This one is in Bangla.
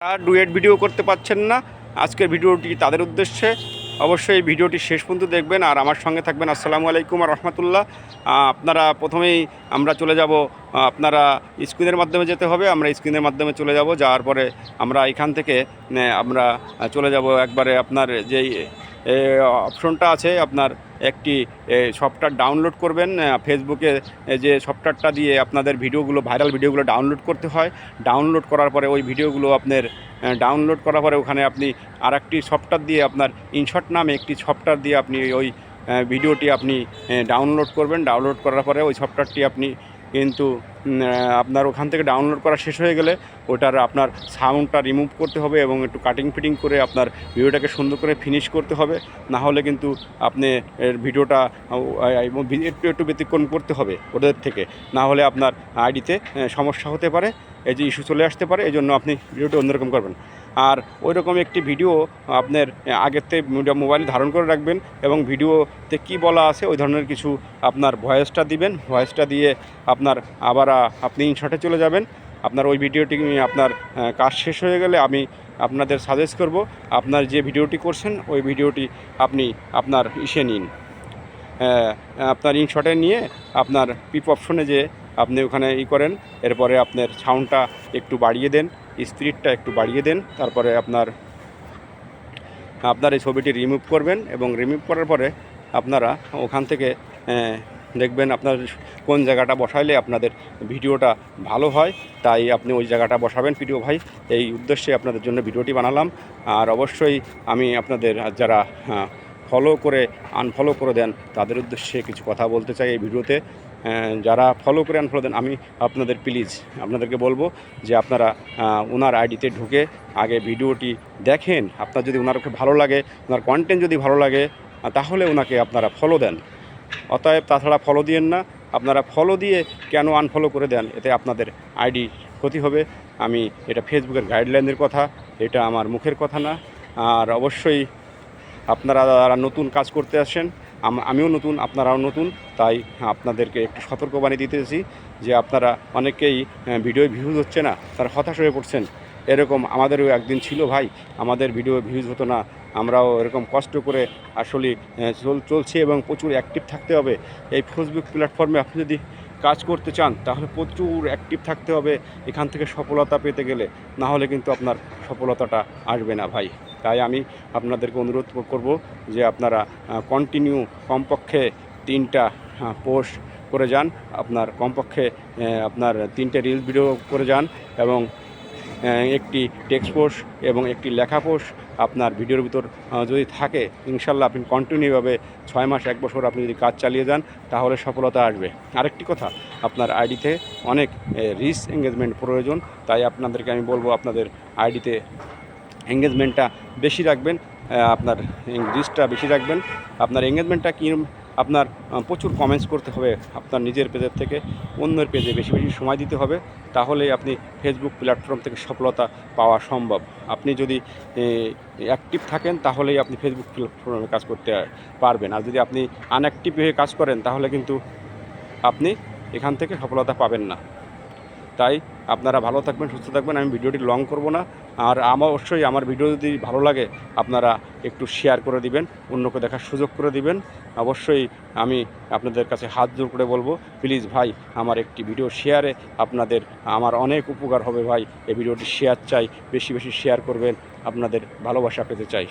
আর ডুয়েট ভিডিও করতে পারছেন না, আজকের ভিডিওটি তাদের উদ্দেশ্যে। অবশ্যই ভিডিওটি শেষ পর্যন্ত দেখবেন আর আমার সঙ্গে থাকবেন। আসসালামু আলাইকুম আর রহমতুল্লাহ। আপনারা প্রথমেই আমরা চলে যাব, আপনারা স্ক্রিনের মাধ্যমে যেতে হবে, আমরা স্ক্রিনের মাধ্যমে চলে যাব। যাওয়ার পরে আমরা এখান থেকে আমরা চলে যাব একবারে আপনার যেই অপশনটা আছে, আপনার একটি সফটওয়্যার ডাউনলোড করবেন। ফেসবুকে যে সফটওয়্যারটা দিয়ে আপনাদের ভিডিওগুলো, ভাইরাল ভিডিওগুলো ডাউনলোড করতে হয়। ডাউনলোড করার পরে ওই ভিডিওগুলো আপনার ডাউনলোড করার পরে ওখানে আপনি আরেকটি সফটওয়্যার দিয়ে, আপনার ইনশট নামে একটি সফটওয়্যার দিয়ে আপনি ওই ভিডিওটি আপনি ডাউনলোড করবেন। ডাউনলোড করার পরে ওই সফটওয়্যারটি আপনি কিন্তু আপনার ওখান থেকে ডাউনলোড করা শেষ হয়ে গেলে ওটার আপনার সাউন্ডটা রিমুভ করতে হবে এবং একটু কাটিং ফিটিং করে আপনার ভিডিওটাকে সুন্দর করে ফিনিশ করতে হবে। না হলে কিন্তু আপনি ভিডিওটা একটু ব্যতিক্রম করতে হবে ওদের থেকে, না হলে আপনার আইডিতে সমস্যা হতে পারে, এই যে ইস্যু চলে আসতে পারে। এই জন্য আপনি ভিডিওটা অন্যরকম করবেন। আর ওই রকম একটি ভিডিও আপনার আগের থেকে মোবাইলে ধারণ করে রাখবেন এবং ভিডিওতে কি বলা আছে ওই ধরনের কিছু আপনার ভয়েসটা দিবেন। ভয়েসটা দিয়ে আপনার আবার আপনি ইনশটে চলে যাবেন। আপনার ওই ভিডিওটি আপনার কাজ শেষ হয়ে গেলে আমি আপনাদের সাজেস্ট করব, আপনার যে ভিডিওটি করছেন ওই ভিডিওটি আপনি আপনার ইসে নিন, আপনার ইনশটে নিয়ে আপনার পিপ অপশনে যে আপনি ওখানে করেন। এরপরে আপনার সাউন্ডটা একটু বাড়িয়ে দেন, স্পিডটা একটু বাড়িয়ে দেন। তারপরে আপনার এই ছবিটি রিমুভ করবেন এবং রিমুভ করার পরে আপনারা ওখান থেকে দেখবেন আপনার কোন জায়গাটা বসাইলে আপনাদের ভিডিওটা ভালো হয়, তাই আপনি ওই জায়গাটা বসাবেন ভিডিও ভাই। এই উদ্দেশ্যে আপনাদের জন্য ভিডিওটি বানালাম। আর অবশ্যই আমি আপনাদের যারা ফলো করে আনফলো করে দেন তাদের উদ্দেশ্যে কিছু কথা বলতে চাই এই ভিডিওতে। যারা ফলো করে আনফলো দেন, আমি আপনাদের প্লিজ আপনাদেরকে বলবো যে আপনারা ওনার আইডিতে ঢুকে আগে ভিডিওটি দেখেন। আপনার যদি ওনারকে ভালো লাগে, ওনার কন্টেন্ট যদি ভালো লাগে, তাহলে ওনাকে আপনারা ফলো দেন। অতএব তাছাড়া ফলো দিয়েন না। আপনারা ফলো দিয়ে কেন আনফলো করে দেন, এতে আপনাদের আইডি ক্ষতি হবে। আমি এটা ফেসবুকের গাইডলাইনের কথা, এটা আমার মুখের কথা না। আর অবশ্যই আপনারা যারা নতুন কাজ করতে আসেন, আমিও নতুন, আপনারাও নতুন, তাই আপনাদেরকে একটু সতর্কবাণী দিতেছি যে আপনারা অনেকেই ভিডিও ভিউজ হচ্ছে না, তারা হতাশ হয়ে পড়ছেন। এরকম আমাদেরও একদিন ছিল ভাই, আমাদের ভিডিও ভিউজ হতো না, আমরাও এরকম কষ্ট করে আসলে চলছি এবং প্রচুর অ্যাক্টিভ থাকতে হবে। এই ফেসবুক প্ল্যাটফর্মে আপনি যদি কাজ করতে চান তাহলে প্রচুর অ্যাক্টিভ থাকতে হবে এখান থেকে সফলতা পেতে গেলে, না হলে কিন্তু আপনার সফলতাটা আসবে না ভাই। তাই আমি আপনাদেরকে অনুরোধ করব যে আপনারা কন্টিনিউ কমপক্ষে 3টা পোস্ট করে যান, আপনার কমপক্ষে আপনার 3টে রিলস ভিডিও করে যান এবং একটি টেক্সট পোস্ট এবং একটি লেখা পোস্ট আপনার ভিডিওর ভিতর যদি থাকে, ইনশাল্লাহ আপনি কন্টিনিউভাবে 6 মাস 1 বছর আপনি যদি কাজ চালিয়ে যান তাহলে সফলতা আসবে। আরেকটি কথা, আপনার আইডিতে অনেক রিচ এঙ্গেজমেন্ট প্রয়োজন, তাই আপনাদেরকে আমি বলবো আপনাদের আইডিতে এঙ্গেজমেন্টটা বেশি রাখবেন, আপনার রিচটা বেশি রাখবেন। আপনার এঙ্গেজমেন্টটা কি, আপনার প্রচুর কমেন্টস করতে হবে আপনার নিজের পেজের থেকে, অন্যের পেজে বেশি বেশি সময় দিতে হবে, তাহলেই আপনি ফেসবুক প্ল্যাটফর্ম থেকে সফলতা পাওয়া সম্ভব। আপনি যদি অ্যাক্টিভ থাকেন তাহলেই আপনি ফেসবুক প্ল্যাটফর্মে কাজ করতে পারবেন। আর যদি আপনি আনঅ্যাক্টিভ হয়ে কাজ করেন তাহলে কিন্তু আপনি এখান থেকে সফলতা পাবেন না। তাই আপনারা ভালো থাকবেন, সুস্থ থাকবেন। আমি ভিডিওটি লং করব না। আর অবশ্যই আমার ভিডিও যদি ভালো লাগে আপনারা একটু শেয়ার করে দিবেন, অন্যকে দেখার সুযোগ করে দিবেন। অবশ্যই আমি আপনাদের কাছে হাত জোর করে বলবো, প্লিজ ভাই আমার একটি ভিডিও শেয়ারে আপনাদের আমার অনেক উপকার হবে ভাই। এই ভিডিওটি শেয়ার চাই, বেশি বেশি শেয়ার করবেন, আপনাদের ভালোবাসা পেতে চাই।